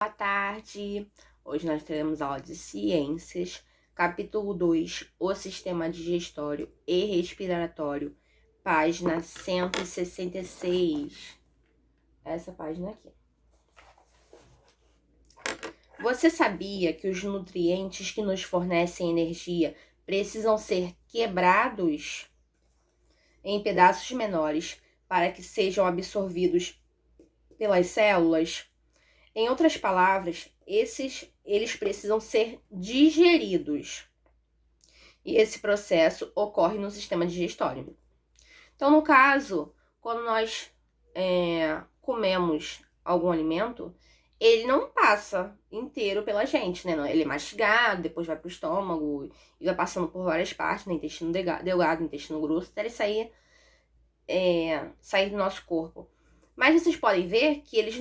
Boa tarde! Hoje nós teremos aula de Ciências, capítulo 2, o sistema digestório e respiratório, página 166. Essa página aqui. Você sabia que os nutrientes que nos fornecem energia precisam ser quebrados em pedaços menores para que sejam absorvidos pelas células? Em outras palavras, eles precisam ser digeridos. E esse processo ocorre no sistema digestório. Então, no caso, quando nós comemos algum alimento, ele não passa inteiro pela gente, né? Ele é mastigado, depois vai para o estômago e vai passando por várias partes, né? Intestino delgado, intestino grosso, até ele sair do nosso corpo. Mas vocês podem ver que ele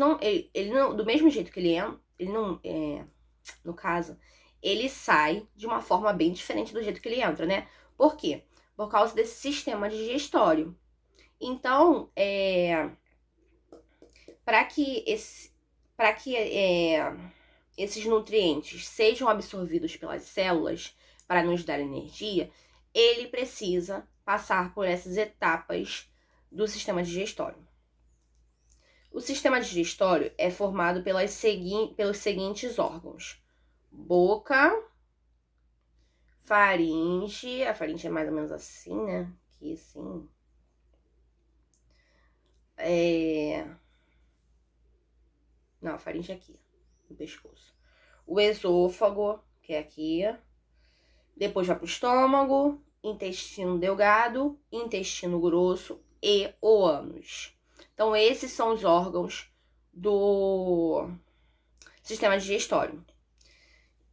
não, do mesmo jeito que no caso, ele sai de uma forma bem diferente do jeito que ele entra, né? Por quê? Por causa desse sistema digestório. Então, para que esses nutrientes sejam absorvidos pelas células para nos dar energia, ele precisa passar por essas etapas do sistema digestório. O sistema digestório é formado pelos seguintes órgãos: boca, faringe, a faringe é mais ou menos assim, né? Aqui assim. Não, a faringe é aqui, no pescoço. O esôfago, que é aqui. Depois vai pro estômago, intestino delgado, intestino grosso e o ânus. Então, esses são os órgãos do sistema digestório.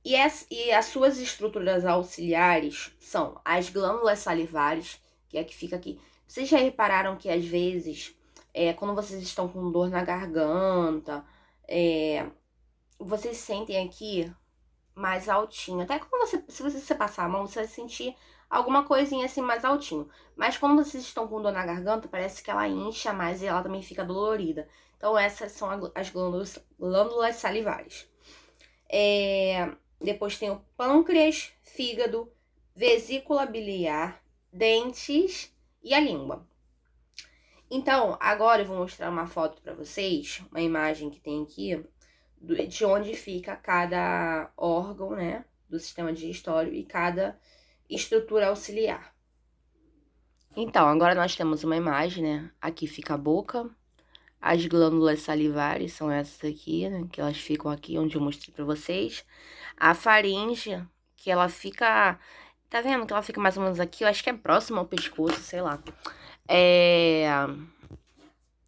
E as suas estruturas auxiliares são as glândulas salivares, que é a que fica aqui. Vocês já repararam que, às vezes, quando vocês estão com dor na garganta, vocês sentem aqui mais altinho. Até quando se você passar a mão, você vai sentir alguma coisinha assim mais altinho. Mas quando vocês estão com dor na garganta, parece que ela incha mais e ela também fica dolorida. Então, essas são as glândulas salivares. Depois tem o pâncreas, fígado, vesícula biliar, dentes e a língua. Então, agora eu vou mostrar uma foto para vocês, uma imagem que tem aqui, de onde fica cada órgão, né, do sistema digestório e cada estrutura auxiliar. Então, agora nós temos uma imagem, né? Aqui fica a boca, as glândulas salivares são essas aqui, né? Que elas ficam aqui onde eu mostrei pra vocês. A faringe, que ela fica... Tá vendo que ela fica mais ou menos aqui? Eu acho que é próximo ao pescoço, sei lá.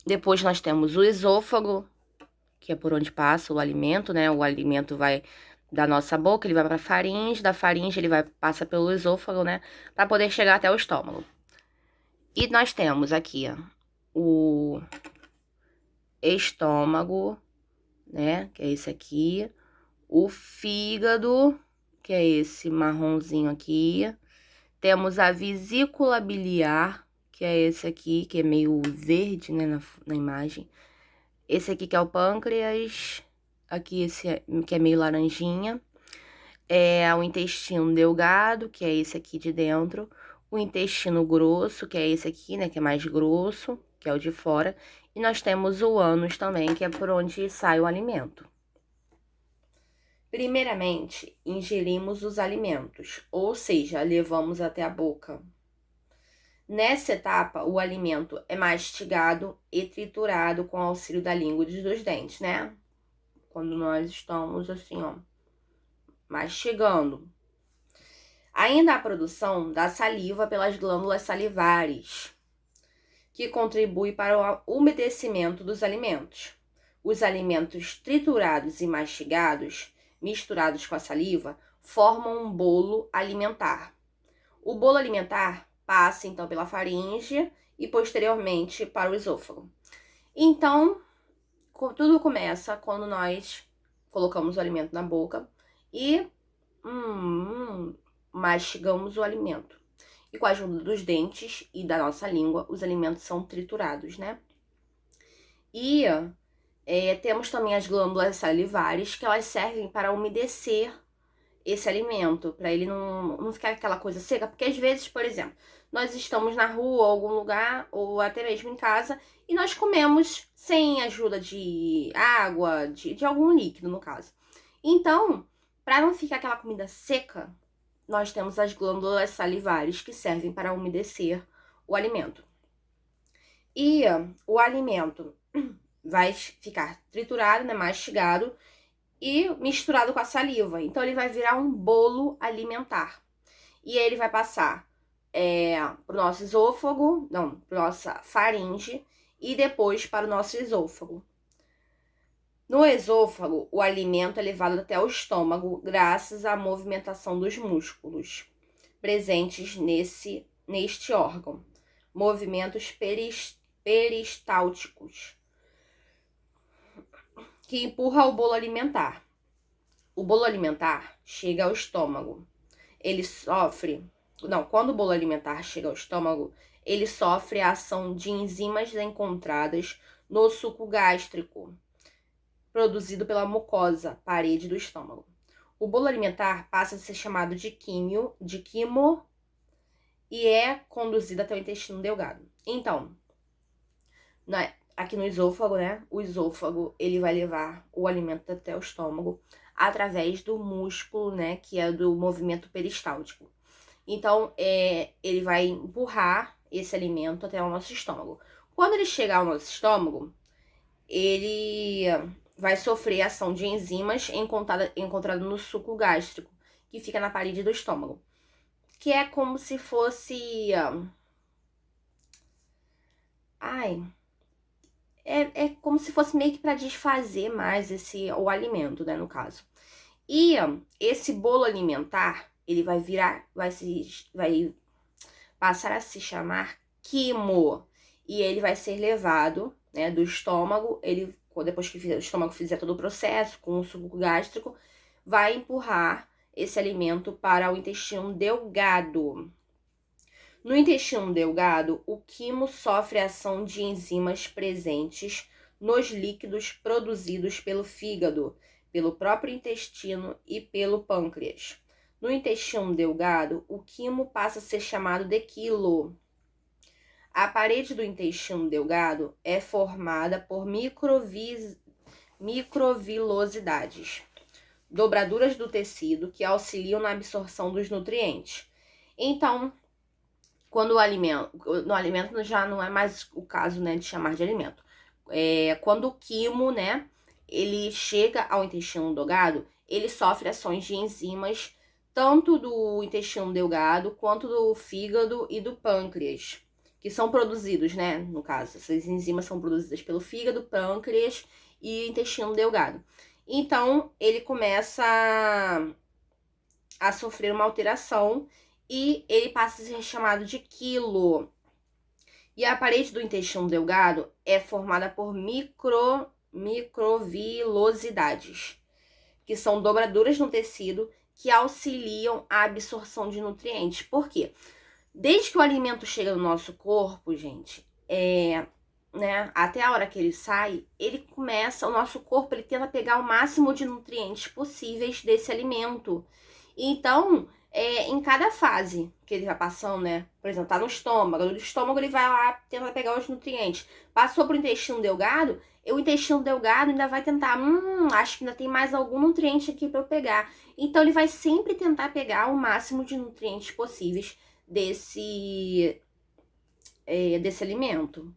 Depois nós temos o esôfago, que é por onde passa o alimento, né? O alimento vai da nossa boca, ele vai pra faringe, da faringe ele passa pelo esôfago, né? Pra poder chegar até o estômago. E nós temos aqui, ó, o estômago, né? Que é esse aqui. O fígado, que é esse marronzinho aqui. Temos a vesícula biliar, que é esse aqui, que é meio verde, né, na imagem. Esse aqui que é o pâncreas, aqui esse que é meio laranjinha. O intestino delgado, que é esse aqui de dentro. O intestino grosso, que é esse aqui, né, que é mais grosso, que é o de fora. E nós temos o ânus também, que é por onde sai o alimento. Primeiramente, ingerimos os alimentos, ou seja, levamos até a boca. Nessa etapa, o alimento é mastigado e triturado com auxílio da língua e dos dois dentes, né? Quando nós estamos assim, ó, mastigando. Ainda há a produção da saliva pelas glândulas salivares, que contribui para o umedecimento dos alimentos. Os alimentos triturados e mastigados, misturados com a saliva, formam um bolo alimentar. O bolo alimentar passa, então, pela faringe e, posteriormente, para o esôfago. Então, tudo começa quando nós colocamos o alimento na boca e mastigamos o alimento. E com a ajuda dos dentes e da nossa língua, os alimentos são triturados, né? E Temos também as glândulas salivares, que elas servem para umedecer esse alimento, para ele não ficar aquela coisa seca, porque às vezes, por exemplo, nós estamos na rua, ou algum lugar, ou até mesmo em casa, e nós comemos sem ajuda de água, de algum líquido, no caso. Então, para não ficar aquela comida seca, nós temos as glândulas salivares, que servem para umedecer o alimento. E o alimento vai ficar triturado, né, mastigado, e misturado com a saliva. Então, ele vai virar um bolo alimentar. E ele vai passar para o nosso esôfago, não, para nossa faringe, e depois para o nosso esôfago. No esôfago, o alimento é levado até o estômago graças à movimentação dos músculos presentes neste órgão. Movimentos peristálticos, que empurra o bolo alimentar. O bolo alimentar chega ao estômago. Quando o bolo alimentar chega ao estômago, ele sofre a ação de enzimas encontradas no suco gástrico, produzido pela mucosa, parede do estômago. O bolo alimentar passa a ser chamado de quimo, e é conduzido até o intestino delgado. Então, aqui no esôfago, né? O esôfago, ele vai levar o alimento até o estômago através do músculo, né? Que é do movimento peristáltico. Então, ele vai empurrar esse alimento até o nosso estômago. Quando ele chegar ao nosso estômago, ele vai sofrer a ação de enzimas encontrada no suco gástrico, que fica na parede do estômago. Que é como se fosse... É como se fosse meio que para desfazer mais o alimento, né, no caso. E esse bolo alimentar, ele vai passar a se chamar quimo. E ele vai ser levado, né, do estômago, depois que o estômago fizer todo o processo, com o suco gástrico, vai empurrar esse alimento para o intestino delgado. No intestino delgado, o quimo sofre a ação de enzimas presentes nos líquidos produzidos pelo fígado, pelo próprio intestino e pelo pâncreas. No intestino delgado, o quimo passa a ser chamado de quilo. A parede do intestino delgado é formada por microvilosidades, dobraduras do tecido que auxiliam na absorção dos nutrientes. Então, quando no alimento já não é mais o caso, né, de chamar de alimento. Quando o quimo, né, ele chega ao intestino delgado, ele sofre ações de enzimas tanto do intestino delgado quanto do fígado e do pâncreas, que são produzidos, né, no caso, essas enzimas são produzidas pelo fígado, pâncreas e intestino delgado. Então, ele começa a sofrer uma alteração e ele passa a ser chamado de quilo. E a parede do intestino delgado é formada por microvilosidades, que são dobraduras no tecido que auxiliam a absorção de nutrientes. Por quê? Desde que o alimento chega no nosso corpo, gente, né, até a hora que ele sai, o nosso corpo ele tenta pegar o máximo de nutrientes possíveis desse alimento. Então, em cada fase que ele vai passando, né? Por exemplo, tá no estômago. No estômago ele vai lá tentar pegar os nutrientes. Passou pro intestino delgado, o intestino delgado ainda vai tentar, acho que ainda tem mais algum nutriente aqui para eu pegar. Então, ele vai sempre tentar pegar o máximo de nutrientes possíveis desse alimento.